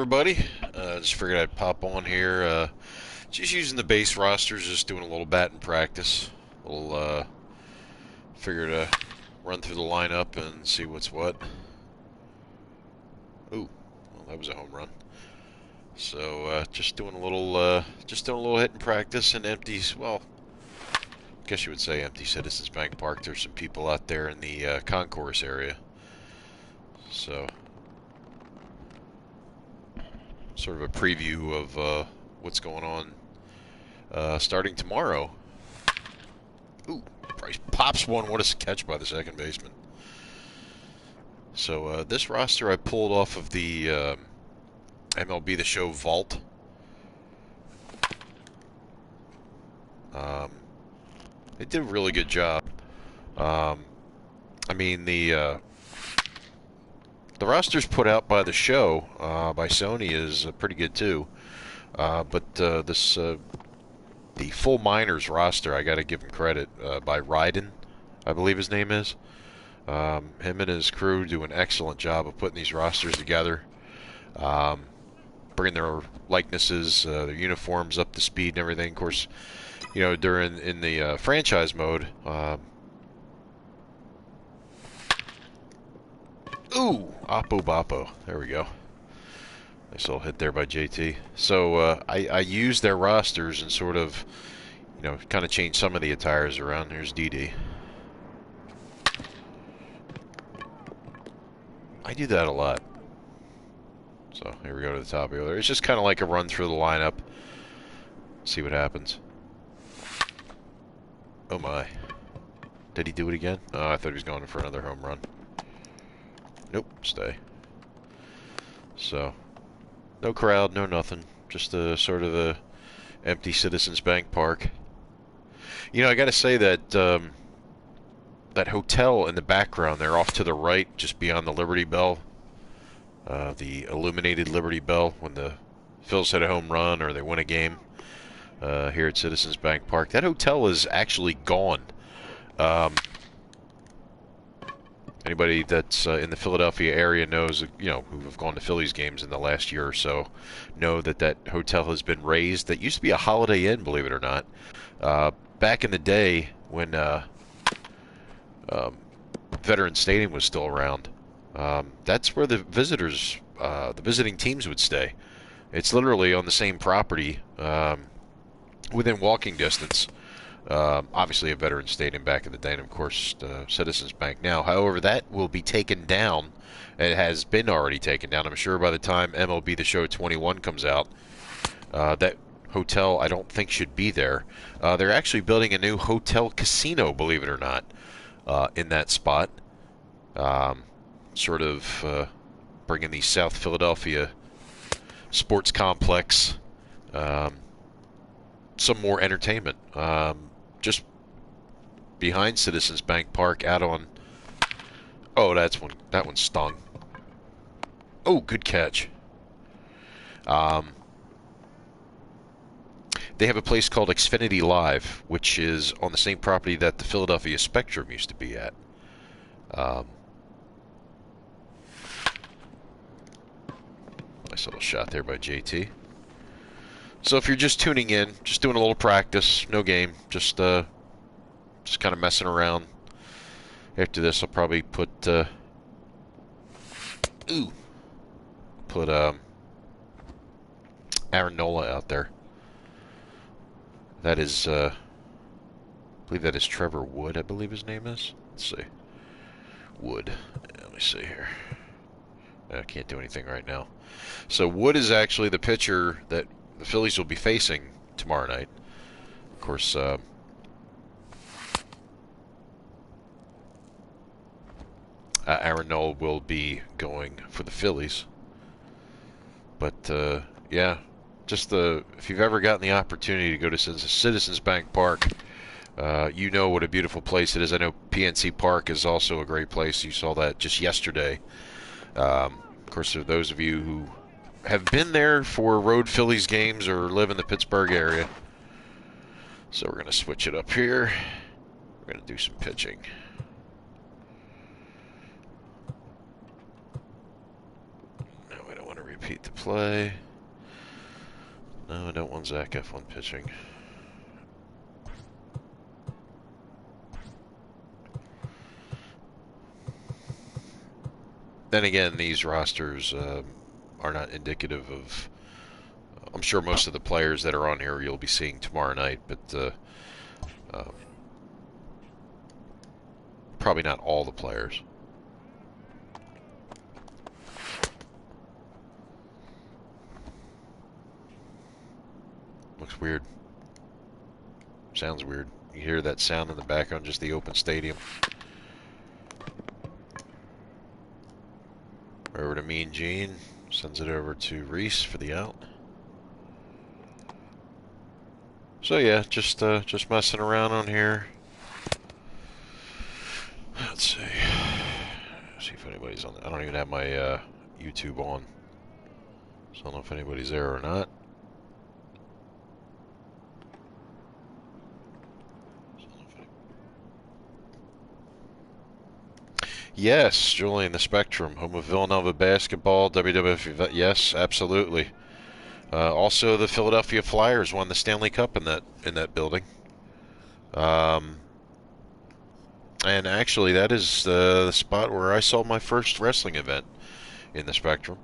everybody. Just figured I'd pop on here. Just using the base rosters, just doing a little batting practice. Figured to run through the lineup and see what's what. Ooh, well, that was a home run. So just doing a little hitting practice in empties. Well, I guess you would say empty Citizens Bank Park. There's some people out there in the concourse area. So, sort of a preview of what's going on starting tomorrow. Ooh, Price pops one. What a catch by the second baseman. So this roster I pulled off of the MLB The Show vault. They did a really good job. I mean the rosters put out by the show by Sony is pretty good too. But the full minors roster, I got to give him credit by Ryden, I believe his name is. Him and his crew do an excellent job of putting these rosters together, bringing their likenesses, their uniforms up to speed and everything. Of course, you know, during in the franchise mode. Ooh, Oppo Boppo. There we go. Nice little hit there by JT. So I used their rosters and sort of, you know, kind of changed some of the attires around. Here's DD. I do that a lot. So here we go to the top here. It's just kind of like a run through the lineup. See what happens. Oh my. Did he do it again? Oh, I thought he was going for another home run. Nope, stay. So, no crowd, no nothing. Just a sort of a empty Citizens Bank Park. You know, I got to say that that hotel in the background there, off to the right, just beyond the Liberty Bell, the illuminated Liberty Bell, when the Phillies hit a home run or they win a game here at Citizens Bank Park. That hotel is actually gone. Anybody that's in the Philadelphia area knows, you know, who have gone to Phillies games in the last year or so, know that that hotel has been razed. That used to be a Holiday Inn, believe it or not. Back in the day when Veterans Stadium was still around, that's where the visitors, the visiting teams would stay. It's literally on the same property, within walking distance. Obviously a Veterans Stadium back in the day, and of course Citizens Bank now. However, that will be taken down. It has been already taken down. I'm sure by the time MLB The Show 21 comes out, that hotel I don't think should be there. They're actually building a new hotel casino, believe it or not, in that spot. Sort of bringing the South Philadelphia sports complex some more entertainment. Just behind Citizens Bank Park, out on. Oh, that one stung. Oh, good catch. They have a place called Xfinity Live, which is on the same property that the Philadelphia Spectrum used to be at. Nice little shot there by JT. So if you're just tuning in, just doing a little practice, no game, just kind of messing around. After this, I'll probably put Aaron Nola out there. That is, I believe that is Trevor Wood, I believe his name is. Let's see. Wood. Let me see here. I can't do anything right now. So Wood is actually the pitcher that the Phillies will be facing tomorrow night. Of course, Aaron Nola will be going for the Phillies. But, yeah, just if you've ever gotten the opportunity to go to Citizens Bank Park, you know what a beautiful place it is. I know PNC Park is also a great place. You saw that just yesterday. Of course, for those of you who have been there for road Phillies games or live in the Pittsburgh area. So we're going to switch it up here. We're going to do some pitching. No, we don't want to repeat Pete to play. No, I don't want Zach Eflin pitching. Then again, these rosters are not indicative of... I'm sure most of the players that are on here you'll be seeing tomorrow night, but probably not all the players. Looks weird. Sounds weird. You hear that sound in the background, just the open stadium. Over to Mean Gene. Sends it over to Reese for the out. So yeah, just messing around on here. Let's see. See if anybody's on. I don't even have my YouTube on, so I don't know if anybody's there or not. Yes, Julian, the Spectrum, home of Villanova basketball, WWF event. Yes, absolutely. Also, the Philadelphia Flyers won the Stanley Cup in that building. And actually, that is the spot where I saw my first wrestling event in the Spectrum.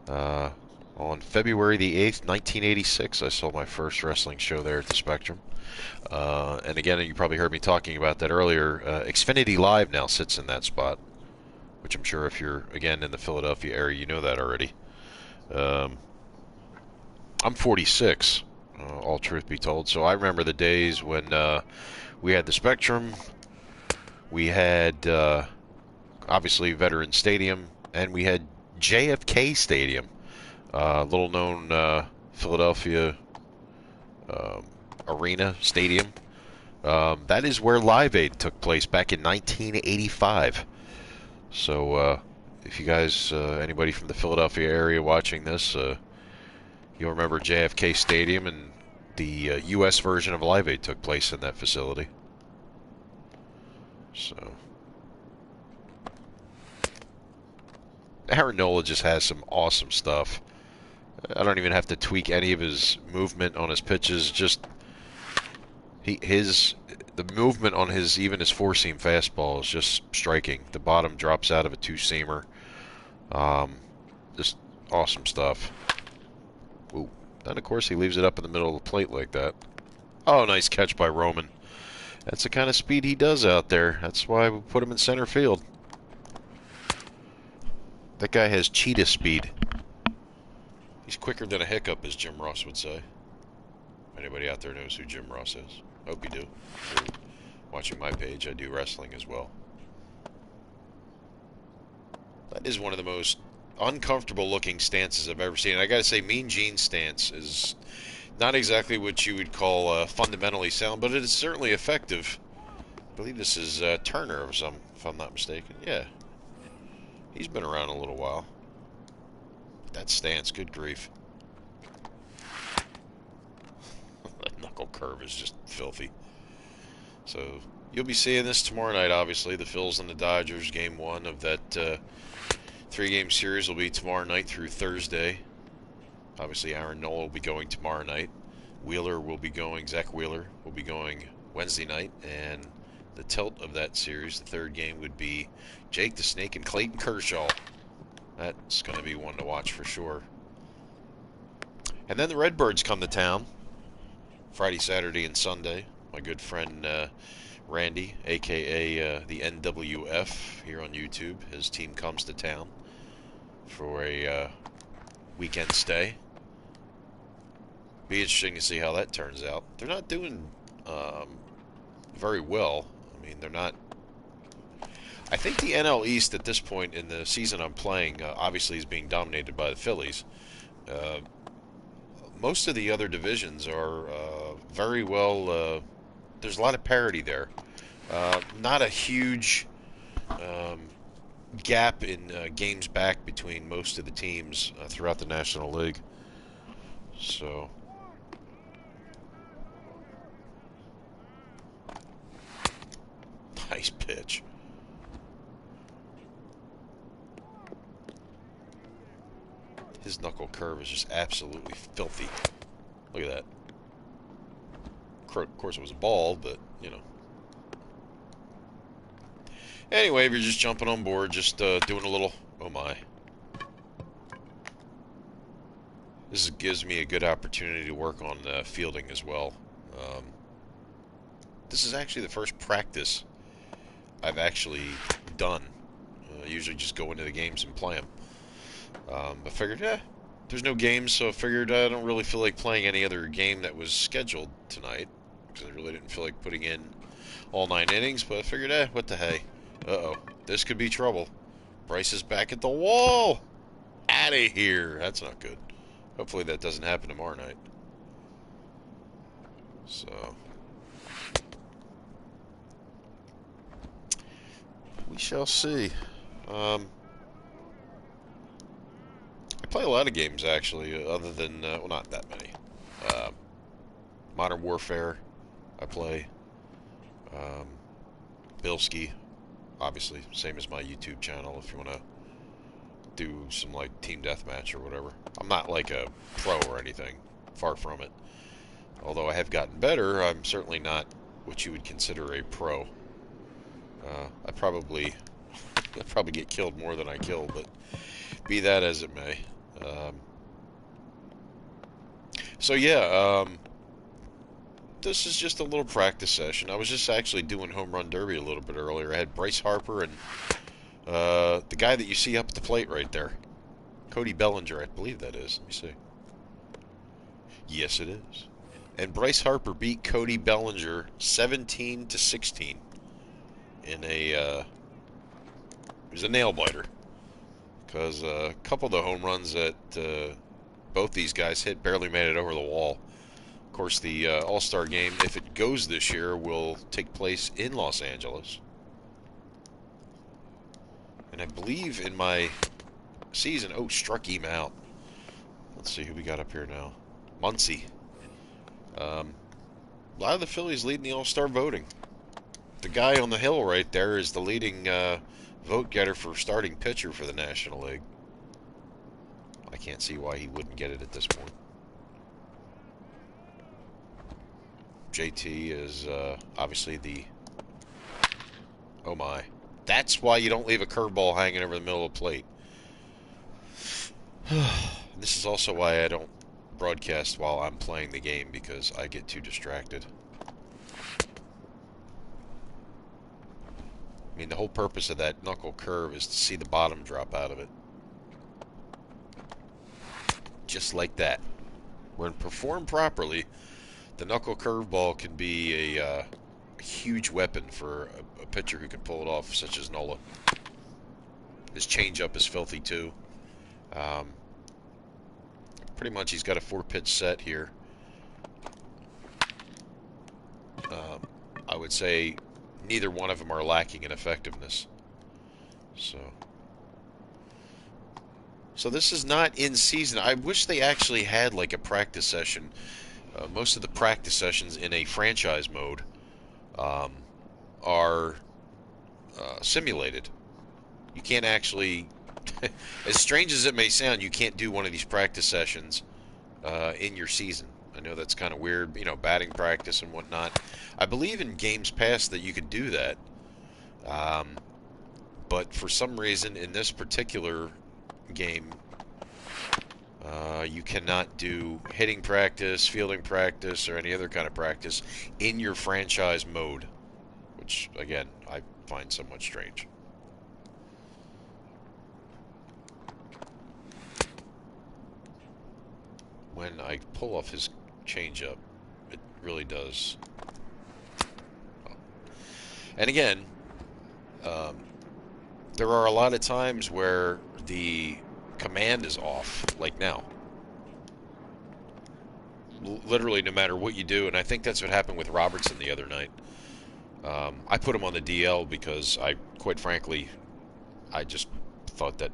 On February the 8th, 1986, I saw my first wrestling show there at the Spectrum. And again, you probably heard me talking about that earlier. Xfinity Live now sits in that spot, which I'm sure if you're, again, in the Philadelphia area, you know that already. I'm 46, all truth be told, so I remember the days when we had the Spectrum, we had, obviously, Veterans Stadium, and we had JFK Stadium, little-known Philadelphia Arena Stadium. That is where Live Aid took place back in 1985. So if you guys, anybody from the Philadelphia area watching this, you'll remember JFK Stadium, and the U.S. version of Live Aid took place in that facility. So Aaron Nola just has some awesome stuff. I don't even have to tweak any of his movement on his pitches. Just the movement on even his four-seam fastball is just striking. The bottom drops out of a two-seamer. Just awesome stuff. Ooh. Then, of course, he leaves it up in the middle of the plate like that. Oh, nice catch by Roman. That's the kind of speed he does out there. That's why we put him in center field. That guy has cheetah speed. He's quicker than a hiccup, as Jim Ross would say. Anybody out there knows who Jim Ross is? Hope you do. If you're watching my page, I do wrestling as well. That is one of the most uncomfortable looking stances I've ever seen. I gotta say, Mean Gene's stance is not exactly what you would call fundamentally sound, but it is certainly effective. I believe this is Turner, if I'm not mistaken. Yeah. He's been around a little while. That stance, good grief. That knuckle curve is just filthy. So, you'll be seeing this tomorrow night, obviously. The Phils and the Dodgers, game one of that three-game series will be tomorrow night through Thursday. Obviously, Aaron Nola will be going tomorrow night. Zach Wheeler will be going Wednesday night. And the tilt of that series, the third game, would be Jake the Snake and Clayton Kershaw. That's going to be one to watch for sure. And then the Redbirds come to town Friday, Saturday, and Sunday. My good friend Randy, a.k.a. the NWF, here on YouTube. His team comes to town for a weekend stay. Be interesting to see how that turns out. They're not doing very well. I mean, they're not... I think the NL East at this point in the season I'm playing obviously is being dominated by the Phillies. Most of the other divisions are very well... there's a lot of parity there. Not a huge gap in games back between most of the teams throughout the National League. So... Nice pitch. His knuckle curve is just absolutely filthy. Look at that. Of course, it was a ball, but, you know. Anyway, we're just jumping on board, just doing a little... Oh, my. This gives me a good opportunity to work on fielding as well. This is actually the first practice I've actually done. I usually just go into the games and play them. But figured, there's no games, so I figured I don't really feel like playing any other game that was scheduled tonight. Because I really didn't feel like putting in all 9 innings, but I figured, what the hey. Uh-oh, this could be trouble. Bryce is back at the wall! Out of here! That's not good. Hopefully that doesn't happen tomorrow night. So... we shall see. I play a lot of games, actually, other than, well, not that many. Modern Warfare, I play. Bilskie, obviously, same as my YouTube channel, if you want to do some, like, team deathmatch or whatever. I'm not, like, a pro or anything. Far from it. Although I have gotten better, I'm certainly not what you would consider a pro. I'd probably get killed more than I kill, but be that as it may. So yeah, this is just a little practice session. I was just actually doing home run derby a little bit earlier. I had Bryce Harper and the guy that you see up at the plate right there, Cody Bellinger, I believe that is. Let me see. Yes, it is. And Bryce Harper beat Cody Bellinger 17-16 in a it was a nail biter, because a couple of the home runs that both these guys hit barely made it over the wall. Of course, the All-Star game, if it goes this year, will take place in Los Angeles. And I believe in my season... Oh, struck him out. Let's see who we got up here now. Muncy. A lot of the Phillies leading the All-Star voting. The guy on the hill right there is the leading vote getter for starting pitcher for the National League. I can't see why he wouldn't get it at this point. JT is obviously the... Oh my. That's why you don't leave a curveball hanging over the middle of the plate. This is also why I don't broadcast while I'm playing the game, because I get too distracted. I mean, the whole purpose of that knuckle curve is to see the bottom drop out of it. Just like that. When performed properly, the knuckle curveball can be a huge weapon for a pitcher who can pull it off, such as Nola. His changeup is filthy too. Pretty much he's got a 4-pitch set here. I would say neither one of them are lacking in effectiveness. So this is not in season. I wish they actually had like a practice session. Most of the practice sessions in a franchise mode are simulated. You can't actually, as strange as it may sound, you can't do one of these practice sessions in your season. I know that's kind of weird, you know, batting practice and whatnot. I believe in games past that you could do that. But for some reason, in this particular game, you cannot do hitting practice, fielding practice, or any other kind of practice in your franchise mode, which, again, I find somewhat strange. When I pull off his changeup, it really does. And again, there are a lot of times where the command is off, like now. Literally, no matter what you do, and I think that's what happened with Robertson the other night. I put him on the DL because quite frankly, I just thought that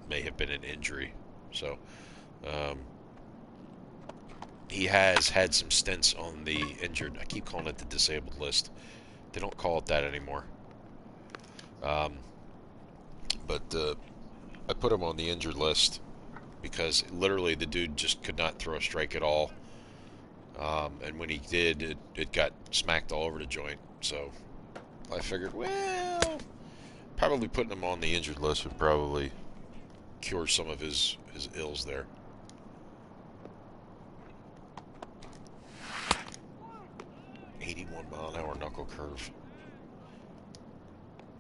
may have been an injury. So, he has had some stints on the injured. I keep calling it the disabled list. They don't call it that anymore. But I put him on the injured list because literally the dude just could not throw a strike at all. And when he did, it got smacked all over the joint. So I figured, well, probably putting him on the injured list would probably cure some of his ills there. .81-mile-an-hour knuckle curve.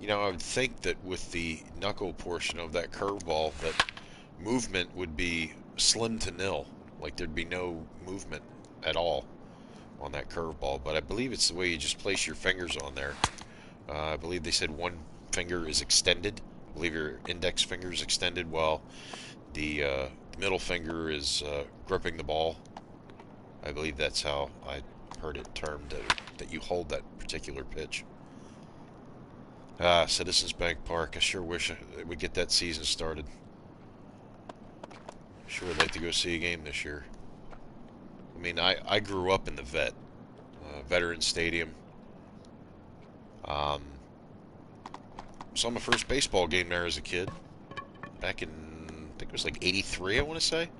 You know, I would think that with the knuckle portion of that curveball, that movement would be slim to nil. Like there'd be no movement at all on that curveball. But I believe it's the way you just place your fingers on there. I believe they said one finger is extended. I believe your index finger is extended while the middle finger is gripping the ball. I believe that's how I heard it termed, that you hold that particular pitch. Citizens Bank Park. I sure wish I would get that season started. Sure would like to go see a game this year. I mean, I grew up in the Veterans Stadium. Saw my first baseball game there as a kid. Back in, I think it was like 83, I want to say.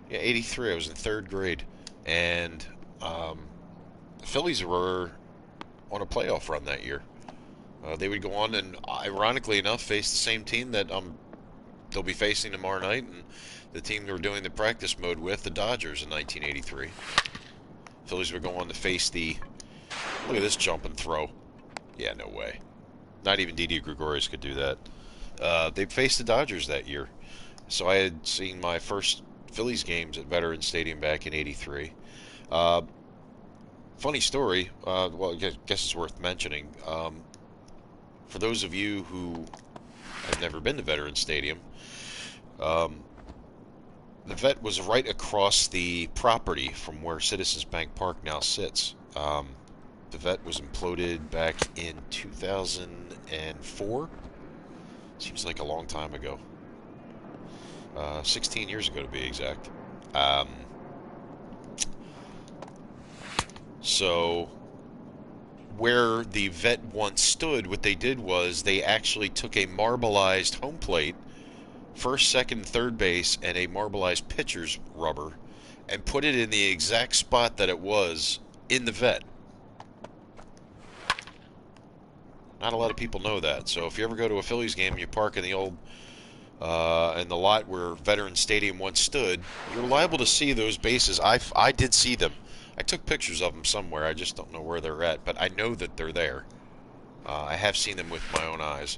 Yeah, 83. I was in 3rd grade. And the Phillies were on a playoff run that year. They would go on and, ironically enough, face the same team that they'll be facing tomorrow night, and the team they were doing the practice mode with, the Dodgers, in 1983. Phillies would go on to face the... Look at this jump and throw. Yeah, no way. Not even Didi Gregorius could do that. They faced the Dodgers that year. So I had seen my first Phillies games at Veterans Stadium back in 83. Funny story. Well, I guess it's worth mentioning. For those of you who have never been to Veterans Stadium, the Vet was right across the property from where Citizens Bank Park now sits. The Vet was imploded back in 2004. Seems like a long time ago. 16 years ago to be exact. So where the Vet once stood, what they did was they actually took a marbleized home plate, first, second, third base, and a marbleized pitcher's rubber, and put it in the exact spot that it was in the Vet. Not a lot of people know that. So if you ever go to a Phillies game and you park in the old in the lot where Veterans Stadium once stood, you're liable to see those bases. I did see them. I took pictures of them somewhere. I just don't know where they're at, but I know that they're there. I have seen them with my own eyes.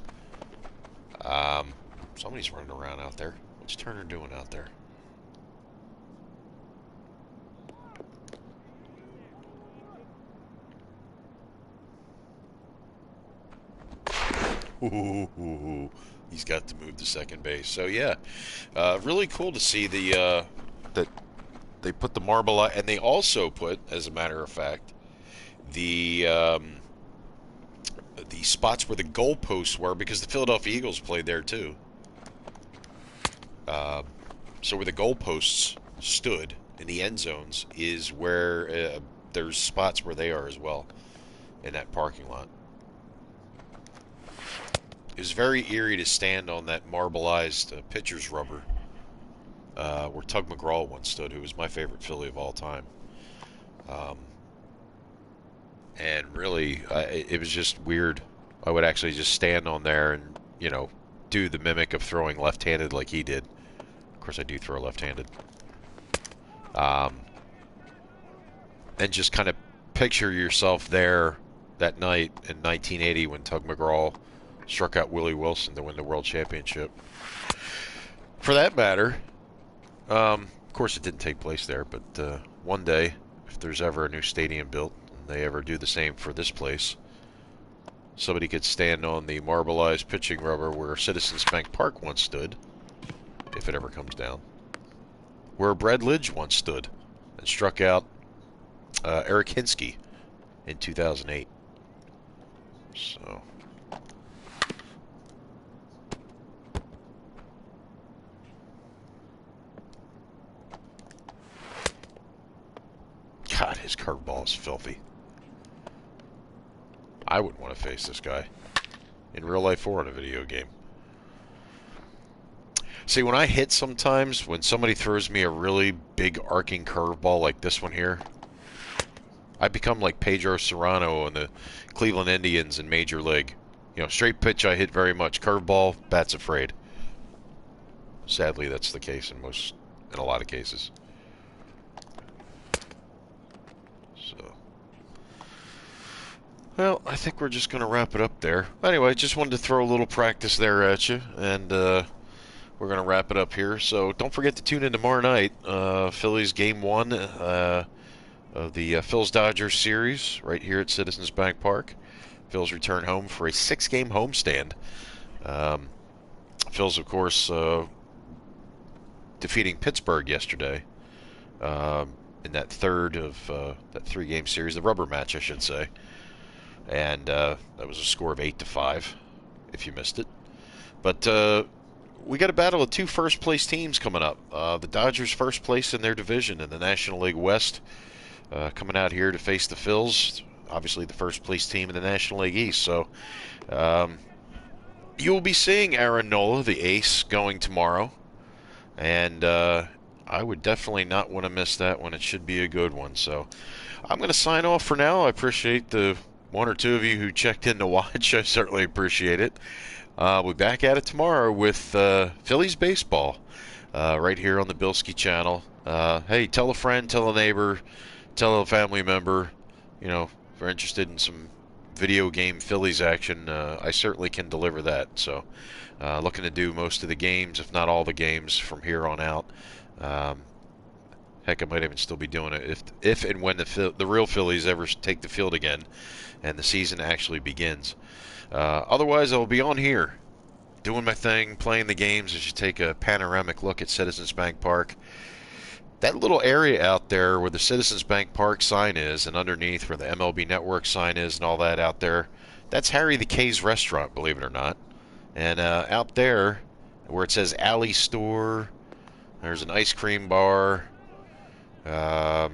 Somebody's running around out there. What's Turner doing out there? Ooh, he's got to move to second base. So yeah, really cool to see the that they put the marble out, and they also put, as a matter of fact, the spots where the goalposts were, because the Philadelphia Eagles played there too. So where the goalposts stood in the end zones is where there's spots where they are as well in that parking lot. It was very eerie to stand on that marbleized pitcher's rubber where Tug McGraw once stood, who was my favorite Philly of all time. And really, it was just weird. I would actually just stand on there and, you know, do the mimic of throwing left-handed like he did. Of course, I do throw left-handed. And just kind of picture yourself there that night in 1980 when Tug McGraw struck out Willie Wilson to win the World Championship. For that matter, of course it didn't take place there, but one day, if there's ever a new stadium built, and they ever do the same for this place, somebody could stand on the marbleized pitching rubber where Citizens Bank Park once stood, if it ever comes down, where Brad Lidge once stood and struck out Eric Hinsky in 2008. So... God, his curveball is filthy. I wouldn't want to face this guy in real life or in a video game. See, when I hit sometimes, when somebody throws me a really big arcing curveball like this one here, I become like Pedro Serrano on the Cleveland Indians in Major League. You know, straight pitch I hit very much. Curveball, bat's afraid. Sadly, that's the case in a lot of cases. So, well, I think we're just going to wrap it up there. Anyway, just wanted to throw a little practice there at you, and we're going to wrap it up here. So don't forget to tune in tomorrow night. Phillies Game 1 of the Phils-Dodgers series right here at Citizens Bank Park. Phils return home for a 6-game homestand. Phils, of course, defeating Pittsburgh yesterday in that third of that 3-game series, the rubber match, I should say. And that was a score of 8-5, if you missed it. But we got a battle of 2 first-place teams coming up. The Dodgers first place in their division in the National League West, coming out here to face the Phils, obviously the first-place team in the National League East. So you will be seeing Aaron Nola, the ace, going tomorrow. And I would definitely not want to miss that one. It should be a good one. So I'm going to sign off for now. I appreciate the 1 or 2 of you who checked in to watch. I certainly appreciate it. We'll be back at it tomorrow with Phillies baseball right here on the Bilskie channel. Hey, tell a friend, tell a neighbor, tell a family member, you know, if you're interested in some video game Phillies action, I certainly can deliver that. So looking to do most of the games, if not all the games, from here on out. Heck, I might even still be doing it if and when the real Phillies ever take the field again and the season actually begins. Otherwise, I'll be on here doing my thing, playing the games as you take a panoramic look at Citizens Bank Park. That little area out there where the Citizens Bank Park sign is, and underneath where the MLB Network sign is and all that out there, that's Harry the K's restaurant, believe it or not. And out there where it says Alley Store, there's an ice cream bar. I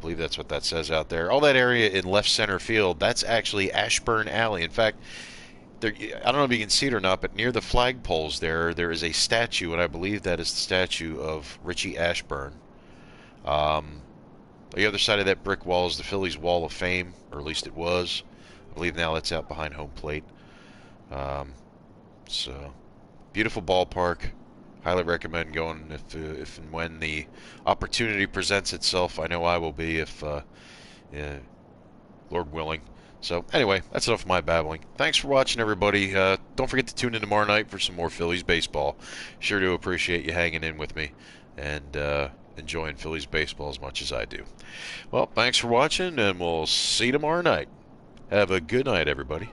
believe that's what that says out there. All that area in left center field, that's actually Ashburn Alley. In fact, there, I don't know if you can see it or not, but near the flagpoles there is a statue, and I believe that is the statue of Richie Ashburn. The other side of that brick wall is the Phillies Wall of Fame, or at least it was. I believe now it's out behind home plate. So, beautiful ballpark. Highly recommend going if and when the opportunity presents itself. I know I will be if Lord willing. So anyway, that's enough of my babbling. Thanks for watching, everybody. Don't forget to tune in tomorrow night for some more Phillies baseball. Sure do appreciate you hanging in with me and enjoying Phillies baseball as much as I do. Well, thanks for watching, and we'll see you tomorrow night. Have a good night, everybody.